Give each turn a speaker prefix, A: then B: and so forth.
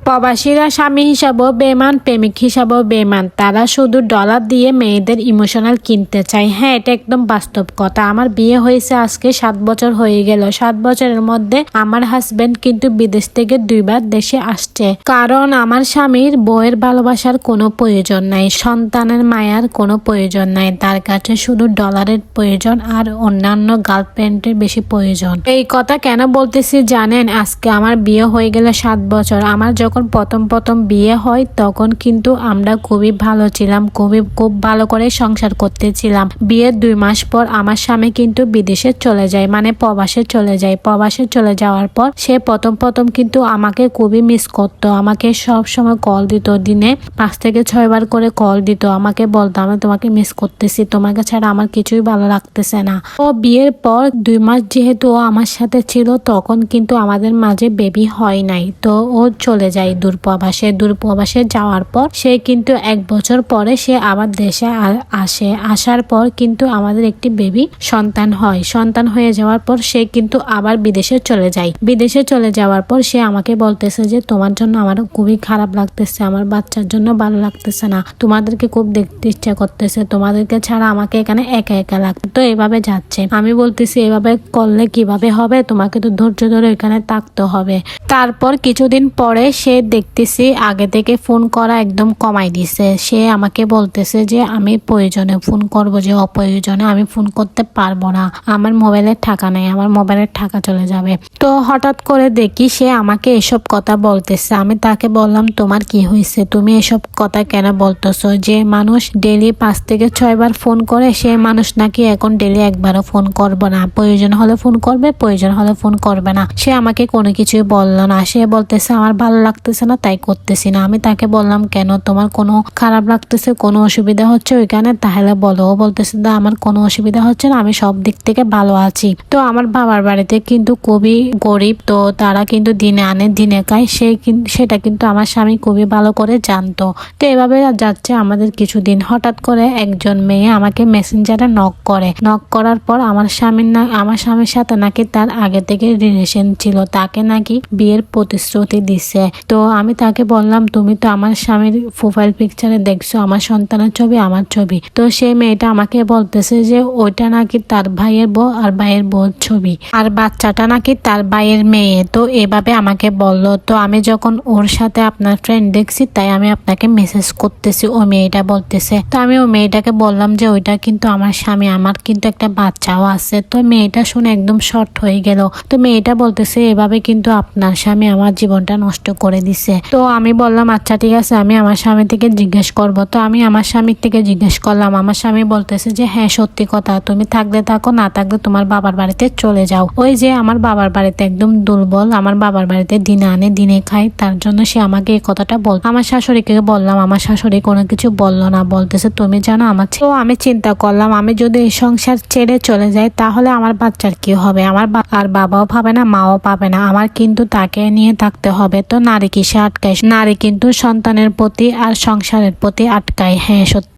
A: প্রবাসীরা স্বামী হিসাবেও বেমান, প্রেমিক হিসাবেও বেমান। তারা শুধু ডলার দিয়ে মেয়েদের ইমোশনাল কিনতে চায়। হ্যাঁ, এটা একদম বাস্তব কথা। আমার বিয়ে হয়েছে আজকে 7 বছর হয়ে গেল। 7 বছরের মধ্যে আমার হাজবেন্ড কিন্তু বিদেশ থেকে 2বার দেশে আসছে। কারণ আমার স্বামীর বউয়ের ভালোবাসার কোনো প্রয়োজন নাই, সন্তানের মায়ার কোনো প্রয়োজন নাই। তার কাছে শুধু ডলারের প্রয়োজন আর অন্যান্য গার্লফ্রেন্ডের বেশি প্রয়োজন। এই কথা কেন বলতেছি জানেন? আজকে আমার বিয়ে হয়ে গেল 7 বছর। আমার যখন প্রথম বিয়ে হয় তখন কিন্তু আমরা খুবই ভালো ছিলাম, খুব ভালো করে সংসার করতেছিলাম। বিয়ের 2 মাস পর আমার স্বামী কিন্তু বিদেশে চলে যায়, মানে প্রবাসে চলে যায়। প্রবাসে চলে যাওয়ার পর সে প্রথম কিন্তু আমাকে খুবই মিস করতো। আমাকে সব সময় কল দিত, দিনে 5 থেকে 6 বার করে কল দিত। আমাকে বলতো আমি তোমাকে মিস করতেছি, তোমাকে ছাড়া আমার কিছুই ভালো লাগতেছে না। ও বিয়ের পর 2 মাস যেহেতু ও আমার সাথে ছিল, তখন কিন্তু আমাদের মাঝে বেবি হয় নাই। তো ও চলে যায় দূরপ্রবাসে যাওয়ার পর সে কিন্তু 1 বছর পরে সে আবার দেশে আসে। আসার পর কিন্তু আমাদের একটি বেবি সন্তান হয়। সন্তান হয়ে যাওয়ার পর সে কিন্তু আবার বিদেশে চলে যায়। বিদেশে চলে যাওয়ার পর সে আমাকে বলতেছে যে তোমার জন্য আমার খুবই খারাপ লাগতেছে, আমার বাচ্চার জন্য ভালো লাগতেছে না, তোমাদেরকে খুব দেখতে ইচ্ছা করতেছে, তোমাদেরকে ছাড়া আমাকে এখানে একা একা লাগতো। তো এভাবে যাচ্ছে। আমি বলতেছি এভাবে করলে কিভাবে হবে, তোমাকে তো ধৈর্য ধরে এখানে থাকতে হবে। তারপর কিছুদিন পরে সে দেখতেছি আগে থেকে ফোন করা একদম কমাই দিছে। সে আমাকে বলতেছে যে আমি প্রয়োজনে ফোন করব, যে অপ্রয়োজনে আমি ফোন করতে পারবো না, আমার মোবাইলের টাকা নেই, আমার মোবাইলের টাকা চলে যাবে। তো হঠাৎ করে দেখি সে আমাকে এসব কথা বলতেছে। আমি তাকে বললাম তোমার কি হয়েছে, তুমি এসব কথা কেন বলতেছো? যে মানুষ ডেইলি 5 থেকে 6 বার ফোন করে, সে মানুষ নাকি এখন ডেইলি একবারও ফোন করবে না, প্রয়োজন হলে ফোন করবে, প্রয়োজন হলে ফোন করবে না। সে আমাকে কোনো কিছুই বললো না। সে বলতেছে আমার ভালো লাগতেছে না তাই করতেছি না। আমি তাকে বললাম কেন, তোমার কোনো খারাপ লাগতেছে, কোনো অসুবিধা হচ্ছে ওইখানে, তাহলে বলো। ও বলতেছে না আমার কোনো অসুবিধা হচ্ছে না, আমি সব দিক থেকে ভালো আছি। তো আমার বাবার বাড়িতে কিন্তু খুবই গরিব, তো তারা কিন্তু দিনে আনে দিনে খায়। সেটা কিন্তু আমার স্বামী খুবই ভালো করে জানতো। তো এভাবে যাচ্ছে আমাদের কিছুদিন। হঠাৎ করে একজন মেয়ে আমাকে মেসেঞ্জারে নক করার পর আমার স্বামীর সাথে নাকি তার আগে থেকে রিলেশন ছিল, তাকে নাকি বিয়ের প্রতিশ্রুতি দিছে। তো আমি তাকে বললাম তুমি তো আমার স্বামীর প্রোফাইল পিকচারে দেখছো আমার সন্তানের ছবি, আমার ছবি। তো সেই মেয়েটা আমাকে বলতেছে যে ওইটা নাকি তার ভাইয়ের বউ আর ভাইয়ের বউর ছবি, আর বাচ্চাটা নাকি তার ভাইয়ের মেয়ে। তো এভাবে আমাকে বললো। তো আমি যখন ওর সাথে আপনার ফ্রেন্ড দেখছি তাই আমি আপনাকে মেসেজ করতেছি, ও মেয়েটা বলতেছে। তো আমি ও মেয়েটাকে বললাম যে ওইটা কিন্তু আমার স্বামী, আমার কিন্তু একটা বাচ্চাও আছে। তো মেয়েটা শুনে একদম শর্ট হয়ে গেল। তো মেয়েটা বলতেছে এভাবে কিন্তু আপনার স্বামী আমার জীবনটা নষ্ট করে দিছে। তো আমি বললাম আচ্ছা ঠিক আছে, আমি আমার স্বামী থেকে জিজ্ঞেস করবো। তো আমি আমার স্বামীর থেকে জিজ্ঞেস করলাম। আমার স্বামী বলতেছে যে হ্যাঁ সত্যি কথা, তুমি থাকলে থাকো, না থাকলে তোমার বাবার বাড়িতে চলে যাও। ওই যে আমার বাবার বাড়িতে একদম দুর্বল, আমার বাবার বাড়িতে দিনে আনে দিনে খায়, তার জন্য সে আমাকে এই কথাটা বল। আমার শাশুড়িকে বললাম, আমার শাশুড়ি কোনো কিছু বললো না, বলতেছে তুমি জানো আমার। তো আমি চিন্তা করলাম আমি যদি এই সংসার ছেড়ে চলে যাই তাহলে আমার বাচ্চার কি হবে? আমার আর বাবাও পাবে না, মাও পাবে না, আমার কিন্তু তাকে নিয়ে থাকতে হবে। তো নারী কিসে আটকায়? নারী কিন্তু সন্তানের প্রতি আর সংসারের প্রতি আটকায়। হ্যাঁ সত্যি।